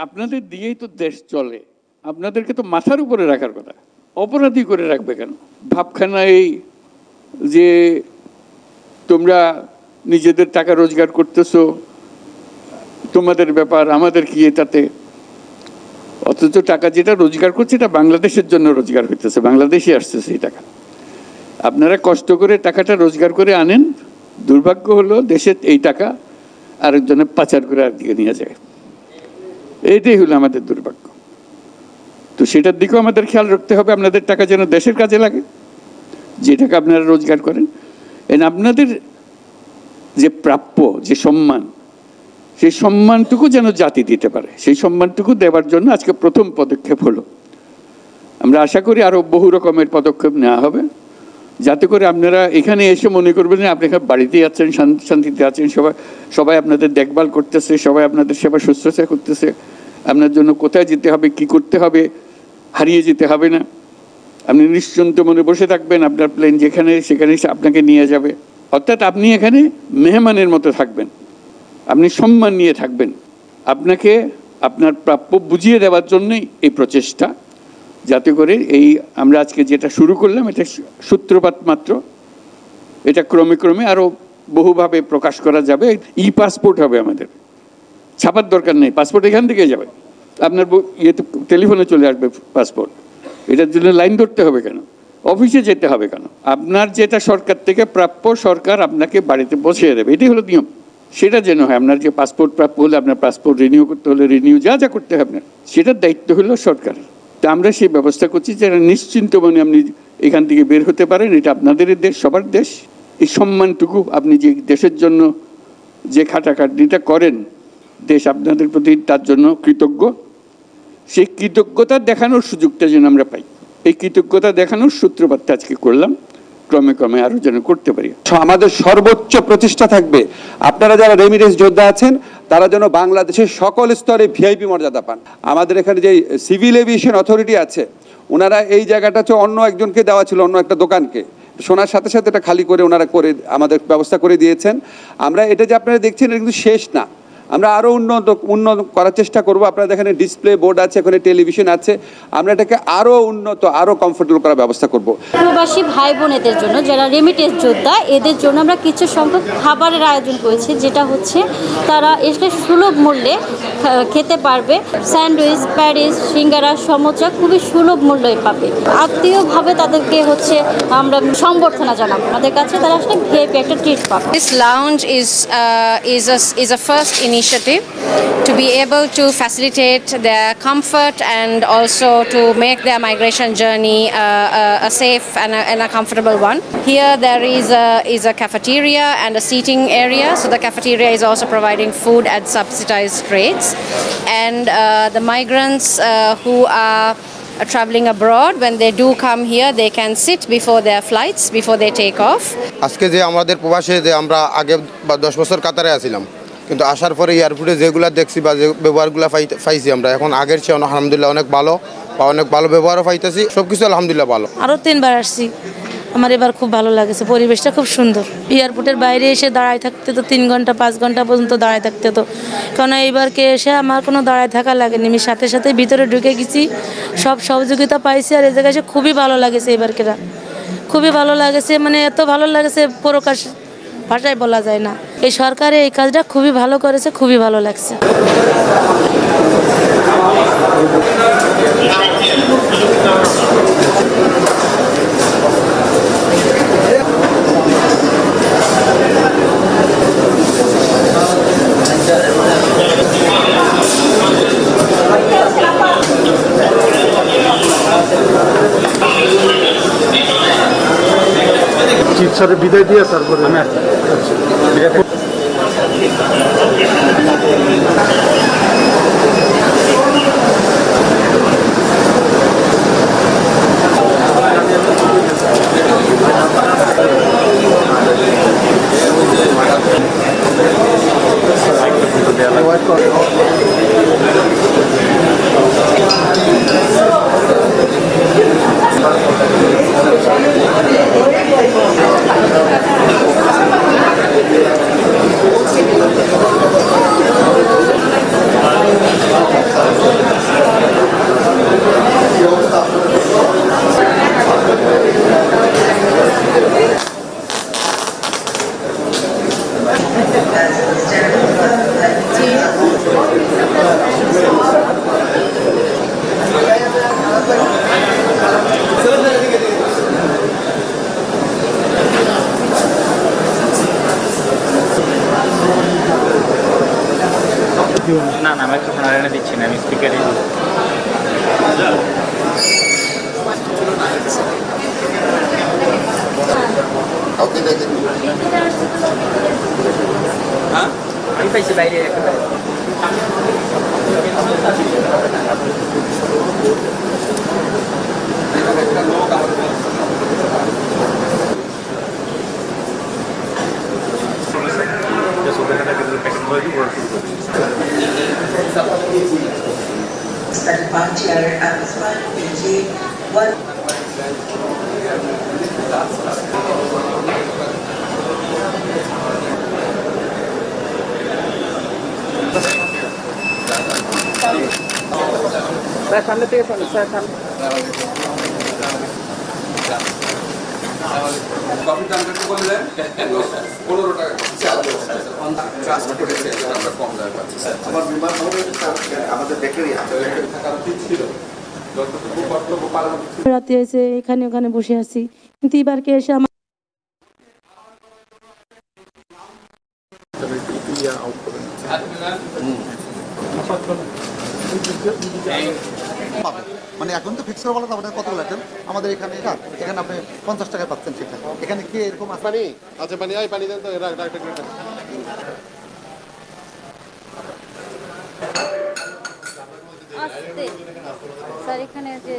আপনাদের দিয়েই তো দেশ চলে, আপনাদেরকে তো মাথার উপরে রাখার কথা, অপরাধী করে রাখবে কেন? ভাবখানা এই যে তোমরা নিজেদের টাকা রোজগার করতেছো, তোমাদের ব্যাপার, আমাদের কি এটাতে? অথচ টাকা যেটা রোজগার করছে এটা বাংলাদেশের জন্য রোজগার হইতেছে, বাংলাদেশে আসতেছে এই টাকা। আপনারা কষ্ট করে টাকাটা রোজগার করে আনেন, দুর্ভাগ্য হলো দেশের এই টাকা আরেকজনে পাচার করে আরেকদিকে নিয়ে যায়। এইটাই হলো আমাদের দুর্ভাগ্য। তো সেটার দিকেও আমাদের খেয়াল রাখতে হবে, আপনাদের টাকা যেন দেশের কাজে লাগে, যে টাকা আপনারা রোজগার করেন। আপনাদের যে প্রাপ্য যে সম্মান, সেই সম্মানটুকু যেন জাতি দিতে পারে, সেই সম্মানটুকু দেওয়ার জন্য আজকে প্রথম পদক্ষেপ হলো। আমরা আশা করি আরো বহু রকমের পদক্ষেপ নেওয়া হবে, যাতে করে আপনারা এখানে এসে মনে করবেন যে আপনি এখানে বাড়িতেই আছেন, শান্তিতে আছেন, সবাই আপনাদের দেখভাল করতেছে, সবাই আপনাদের সেবা শুশ্রূষা করতেছে, আপনার জন্য কোথায় যেতে হবে, কি করতে হবে, হারিয়ে যেতে হবে না। আপনি নিশ্চিন্ত মনে বসে থাকবেন, আপনার প্লেন যেখানে সেখানে আপনাকে নিয়ে যাবে। অর্থাৎ আপনি এখানে মেহমানের মতো থাকবেন, আপনি সম্মান নিয়ে থাকবেন। আপনাকে আপনার প্রাপ্য বুঝিয়ে দেওয়ার জন্যই এই প্রচেষ্টা, যাতে করে এই আমরা আজকে যেটা শুরু করলাম এটা সূত্রপাত মাত্র, এটা ক্রমে ক্রমে আরও বহুভাবে প্রকাশ করা যাবে। ই পাসপোর্ট হবে আমাদের, ছাপার দরকার নেই, পাসপোর্ট এখান থেকে যাবে, আপনার ইয়েতে টেলিফোনে চলে আসবে পাসপোর্ট। এটার জন্য লাইন ধরতে হবে কেন, অফিসে যেতে হবে কেন? আপনার যেটা সরকার থেকে প্রাপ্য সরকার আপনাকে বাড়িতে পৌঁছে দেবে, এটাই হলো নিয়ম। সেটা যেন হয়, আপনার যে পাসপোর্ট প্রাপ্য হলে আপনার পাসপোর্ট রিনিউ করতে হলে রিনিউ, যা যা করতে হবে আপনার, সেটার দায়িত্ব হলো সরকারের। তা আমরা সেই ব্যবস্থা করছি যেন নিশ্চিন্ত মনে আপনি এখান থেকে বের হতে পারেন। এটা আপনাদের দেশ, সবার দেশ। এই সম্মানটুকু আপনি যে দেশের জন্য যে খাটাখাটনিটা করেন, দেশ আপনাদের প্রতি তার জন্য কৃতজ্ঞ। সেই কৃতজ্ঞতা দেখানোর সুযোগটা যেন আমরা পাই, এই কৃতজ্ঞতা দেখানোর সূত্রপাতটা আজকে করলাম, ক্রমে ক্রমে আরো যেন করতে পারি। আমাদের সর্বোচ্চ প্রচেষ্টা থাকবে আপনারা যারা রেমিটেন্স যোদ্ধা আছেন তারা যেন বাংলাদেশের সকল স্তরে ভিআইপি মর্যাদা পান। আমাদের এখানে যে সিভিল এভিয়েশন অথরিটি আছে, ওনারা এই জায়গাটা হচ্ছে অন্য একজনকে দেওয়া ছিল, অন্য একটা দোকানকে, শোনার সাথে সাথে এটা খালি করে ওনারা করে আমাদের ব্যবস্থা করে দিয়েছেন। আমরা এটা যে আপনারা দেখছেন এটা কিন্তু শেষ না, আমরা আরও উন্নত করার চেষ্টা করব। আপনারা দেখেন ডিসপ্লে বোর্ড আছে, ওখানে টেলিভিশন আছে, আমরা এটাকে আরও উন্নত, আরও কমফোর্টেবল করার ব্যবস্থা করব। প্রবাসী ভাই বোনেদের জন্য যারা রেমিটেন্স যোদ্ধা, এদের জন্য আমরা কিছু সংখ্যক খাবারের আয়োজন করেছি, যেটা হচ্ছে তারা এসে সুলভ মূল্যে খেতে পারবে। স্যান্ডউইচ, প্যারিস, সিঙ্গারা, সমোচা খুবই সুলভ মূল্যে পাবে। আত্মীয়ভাবে তাদেরকে হচ্ছে আমরা সম্বর্ধনা জানাবো, আমাদের কাছে তারা আসলে ভিআইপি একটা ট্রিট পাবে। This lounge is a first initiative to be able to facilitate their comfort and also to make their migration journey a safe and a comfortable one. Here there is a cafeteria and a seating area, so the cafeteria is also providing food at subsidized rates, and the migrants who are traveling abroad, when they do come here they can sit before their flights, before they take off. আজকে যে আমাদের প্রবাসে যে আমরা আগে 10 বছর কাতারে আছিলাম, কিন্তু আসার পরে এয়ারপোর্টে যেগুলো দেখছি বা যে ব্যবহারগুলো পাইছি আমরা এখন আগের চেয়ে আলহামদুলিল্লাহ অনেক ভালো, বা অনেক ভালো ব্যবহারও পাইতেছি, সব কিছু আলহামদুলিল্লাহ ভালো। আরও 3 বার আসছি, আমার এবার খুব ভালো লাগেছে, পরিবেশটা খুব সুন্দর। এয়ারপোর্টের বাইরে এসে দাঁড়ায় থাকতে তো 3 ঘন্টা 5 ঘন্টা পর্যন্ত দাঁড়ায় থাকতে হতো, কারণ এইবারকে এসে আমার কোনো দাঁড়ায় থাকা লাগেনি, আমি সাথে সাথে ভিতরে ঢুকে গেছি, সব সহযোগিতা পাইছি। আর এই জায়গায় এসে খুবই ভালো লাগেছে, এবারকেরা খুবই ভালো লাগেছে, মানে এত ভালো লাগেছে প্রকাশ ভাষায় বলা যায় না। এই সরকারে এই কাজটা খুবই ভালো করেছে, খুবই ভালো লাগছে। স্যারের বিদায় দিয়ে তারপরে আমি আসছি। না না মাইক্রোফোন আর এনে দিচ্ছি না, আমি স্পিকারে আমি পাইছি বাইরে সামনে থেকে সামনে কফি দাম কত বললেন? 15 টাকা। ট্রাস্ট করেছে আমরা কম দামে পাচ্ছি। আমার বিমান আমাদের বেকারি আছে, বেকারি থাকার উচিত ছিল। যতটুকু কর্তব্য পালন রাতে এসে এখানে ওখানে বসে আছি, কিন্তু এবারকে এসে আমার মানে এখন তো ফিক্স করে বলা তো আপনার কত লাগছেন আমাদের এখানে এখানে আপনি 50 টাকায় পাচ্ছেন, সেটা এখানে কি এরকম আছে? পানি আচ্ছা, পানি আই পানি দেন তো, স্যার এখানে যে